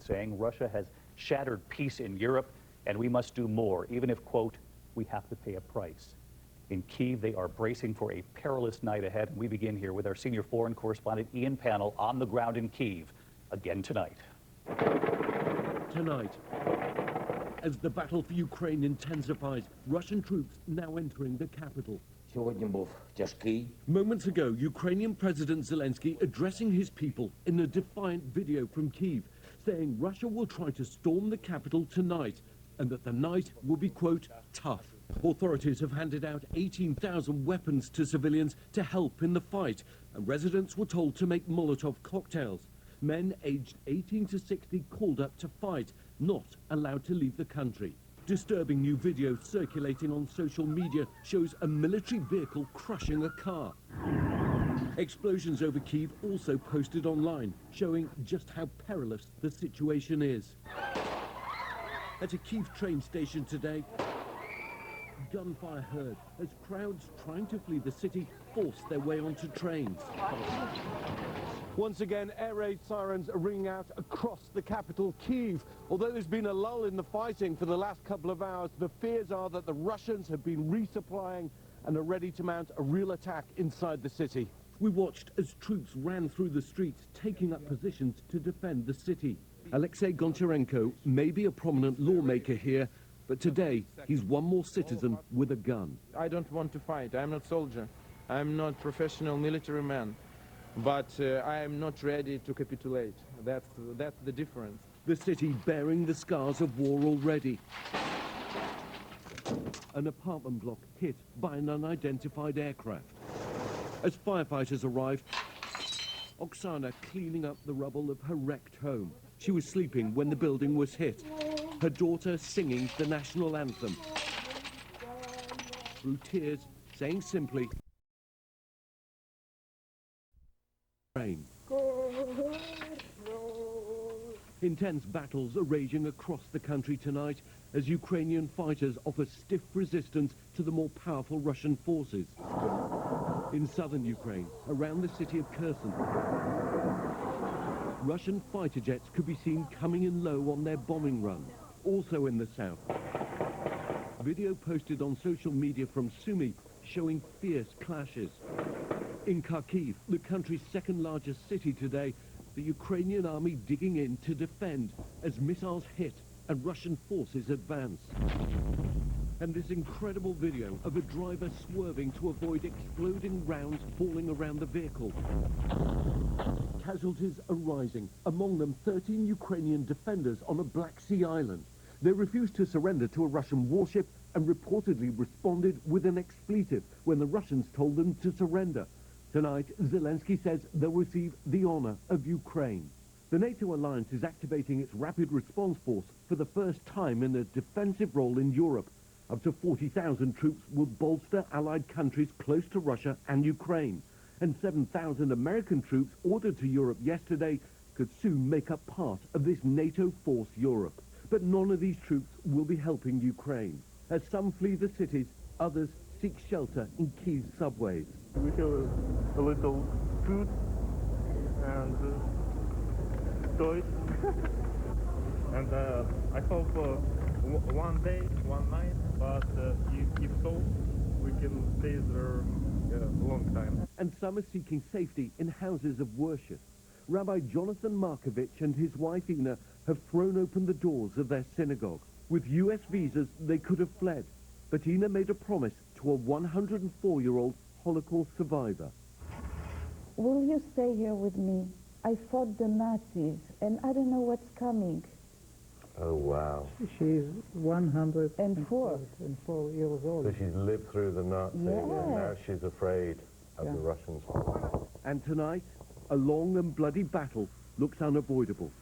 saying Russia has shattered peace in Europe and we must do more, even if, quote, we have to pay a price. In Kyiv, they are bracing for a perilous night ahead. We begin here with our senior foreign correspondent, Ian Pannell, on the ground in Kyiv, again tonight. Tonight, as the battle for Ukraine intensifies, Russian troops now entering the capital. Moments ago, Ukrainian President Zelensky addressing his people in a defiant video from Kyiv, saying Russia will try to storm the capital tonight and that the night will be, quote, tough. Authorities have handed out 18,000 weapons to civilians to help in the fight, and residents were told to make Molotov cocktails. Men aged 18 to 60 called up to fight, not allowed to leave the country. Disturbing new video circulating on social media shows a military vehicle crushing a car. Explosions over Kyiv also posted online, showing just how perilous the situation is. At a Kyiv train station today, gunfire heard as crowds trying to flee the city force their way onto trains. Once again, air raid sirens are ringing out across the capital, Kyiv. Although there's been a lull in the fighting for the last couple of hours, the fears are that the Russians have been resupplying and are ready to mount a real attack inside the city. We watched as troops ran through the streets, taking up positions to defend the city. Alexei Goncharenko may be a prominent lawmaker here, but today he's one more citizen with a gun. I don't want to fight. I'm not soldier. I'm not professional military man. But I am not ready to capitulate. That's the difference. The city bearing the scars of war already. An apartment block hit by an unidentified aircraft. As firefighters arrived, Oksana cleaning up the rubble of her wrecked home. She was sleeping when the building was hit. Her daughter singing the national anthem. Through tears, saying simply, rain. Intense battles are raging across the country tonight as Ukrainian fighters offer stiff resistance to the more powerful Russian forces. In southern Ukraine, around the city of Kherson, Russian fighter jets could be seen coming in low on their bombing runs. Also in the south, video posted on social media from Sumy showing fierce clashes. In Kharkiv, the country's second largest city today, the Ukrainian army digging in to defend as missiles hit and Russian forces advance. And this incredible video of a driver swerving to avoid exploding rounds falling around the vehicle. Casualties are rising, among them 13 Ukrainian defenders on a Black Sea island. They refused to surrender to a Russian warship and reportedly responded with an expletive when the Russians told them to surrender. Tonight, Zelensky says they'll receive the honor of Ukraine. The NATO alliance is activating its rapid response force for the first time in a defensive role in Europe. Up to 40,000 troops will bolster allied countries close to Russia and Ukraine. And 7,000 American troops ordered to Europe yesterday could soon make up part of this NATO force Europe. But none of these troops will be helping Ukraine. As some flee the cities, others seek shelter in Kyiv's subways. We have a little food and toys. And I hope one day, one night, but if so, we can stay there a long time. And some are seeking safety in houses of worship. Rabbi Jonathan Markovich and his wife Ina have thrown open the doors of their synagogue. With US visas, they could have fled. But Ina made a promise to a 104-year-old Holocaust survivor. Will you stay here with me? I fought the Nazis, and I don't know what's coming. Oh, wow. She's 104 years old. So she's lived through the Nazis, Yes. and now she's afraid of the Russians. And tonight, a long and bloody battle looks unavoidable.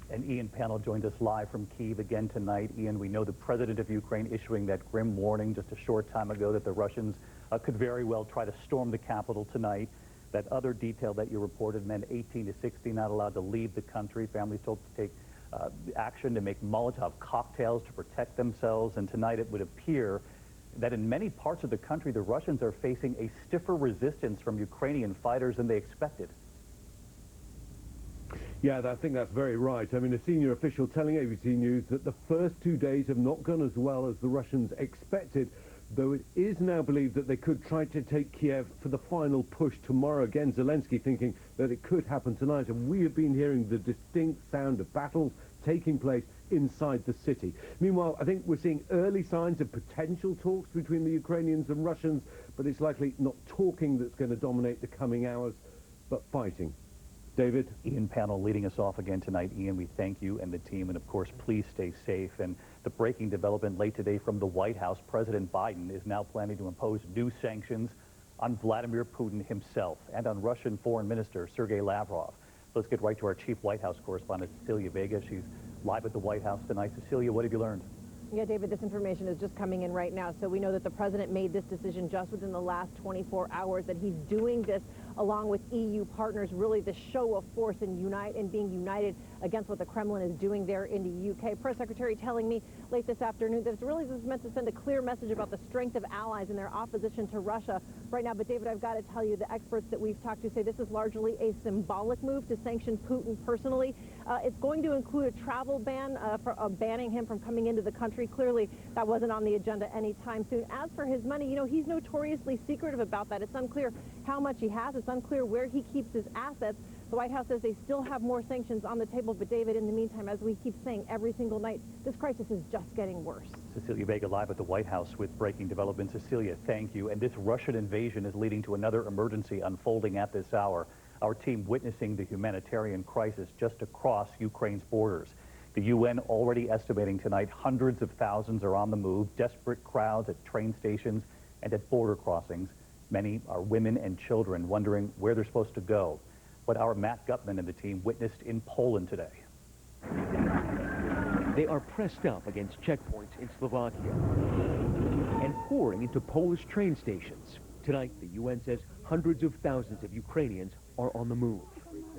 And Ian Pannell joined us live from Kyiv again tonight. Ian, we know the president of Ukraine issuing that grim warning just a short time ago that the Russians could very well try to storm the capital tonight. That other detail that you reported, men 18 to 60 not allowed to leave the country. Families told to take action to make Molotov cocktails to protect themselves. And tonight it would appear that in many parts of the country, the Russians are facing a stiffer resistance from Ukrainian fighters than they expected. Yeah, I think that's very right. I mean, a senior official telling ABC News that the first 2 days have not gone as well as the Russians expected, though it is now believed that they could try to take Kiev for the final push tomorrow. Again, Zelensky thinking that it could happen tonight, and we have been hearing the distinct sound of battles taking place inside the city. Meanwhile, I think we're seeing early signs of potential talks between the Ukrainians and Russians, but it's likely not talking that's going to dominate the coming hours, but fighting. David? Ian Panel leading us off again tonight. Ian, we thank you and the team, and of course, please stay safe. And the breaking development late today from the White House, President Biden is now planning to impose new sanctions on Vladimir Putin himself and on Russian Foreign Minister Sergei Lavrov. Let's get right to our chief White House correspondent, Cecilia Vega. She's live at the White House tonight. Cecilia, what have you learned? Yeah, David, this information is just coming in right now. So we know that the president made this decision just within the last 24 hours, that he's doing this along with EU partners, really the show of force and being united against what the Kremlin is doing there in the UK. Press secretary telling me late this afternoon that this is meant to send a clear message about the strength of allies and their opposition to Russia right now. But David, I've got to tell you, the experts that we've talked to say this is largely a symbolic move to sanction Putin personally. It's going to include a travel ban, banning him from coming into the country. Clearly, that wasn't on the agenda anytime soon. As for his money, you know, he's notoriously secretive about that. It's unclear how much he has. It's unclear where he keeps his assets. The White House says they still have more sanctions on the table. But, David, in the meantime, as we keep saying every single night, this crisis is just getting worse. Cecilia Vega live at the White House with breaking developments. Cecilia, thank you. And this Russian invasion is leading to another emergency unfolding at this hour. Our team witnessing the humanitarian crisis just across Ukraine's borders. The UN already estimating tonight hundreds of thousands are on the move, desperate crowds at train stations and at border crossings. Many are women and children wondering where they're supposed to go. What our Matt Gutman and the team witnessed in Poland today. They are pressed up against checkpoints in Slovakia and pouring into Polish train stations. Tonight, the UN says hundreds of thousands of Ukrainians are on the move.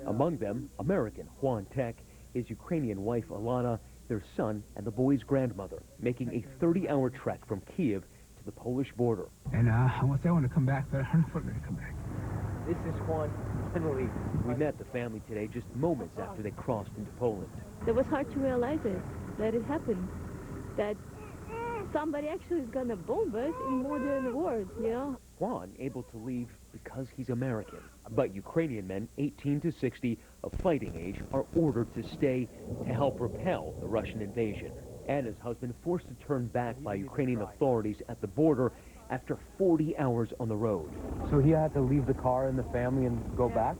Among them, American Juan Tek, his Ukrainian wife Alana, their son, and the boy's grandmother, making a 30-hour trek from Kiev to the Polish border. And I want to come back, but I don't know if we're going to come back. This is Juan. Finally, we met the family today just moments after they crossed into Poland. It was hard to realize it, that it happened, that somebody actually is going to bomb us in modern words, you know? Juan able to leave because he's American. But Ukrainian men 18 to 60 of fighting age are ordered to stay to help repel the Russian invasion. Anna's husband forced to turn back by Ukrainian authorities at the border after 40 hours on the road. So he had to leave the car and the family and go back?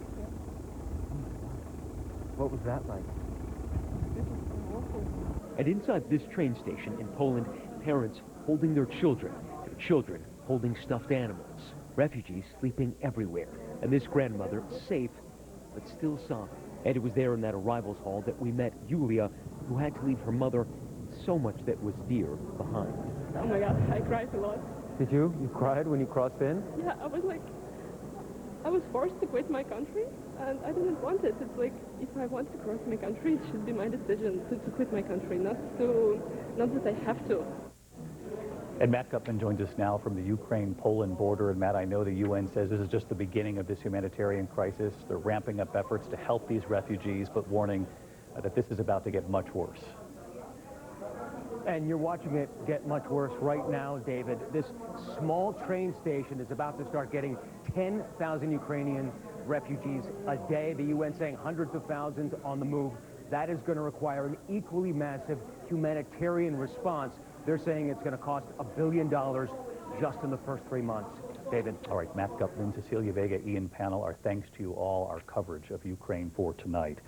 What was that like? And inside this train station in Poland, parents holding their children holding stuffed animals. Refugees sleeping everywhere. And this grandmother safe, but still sobbing. And it was there in that arrivals hall that we met Yulia, who had to leave her mother so much that was dear behind. Oh my God, I cried a lot. Did you? You cried when you crossed in? Yeah, I was forced to quit my country, and I didn't want it. It's like, if I want to cross my country, it should be my decision to quit my country, not that I have to. And Matt Gutman joins us now from the Ukraine-Poland border. And Matt, I know the UN says this is just the beginning of this humanitarian crisis. They're ramping up efforts to help these refugees, but warning that this is about to get much worse. And you're watching it get much worse right now, David. This small train station is about to start getting 10,000 Ukrainian refugees a day. The UN saying hundreds of thousands on the move. That is going to require an equally massive humanitarian response. They're saying it's going to cost $1 billion just in the first 3 months. David. All right, Matt Gutman, Cecilia Vega, Ian Panel, our thanks to you all, our coverage of Ukraine for tonight.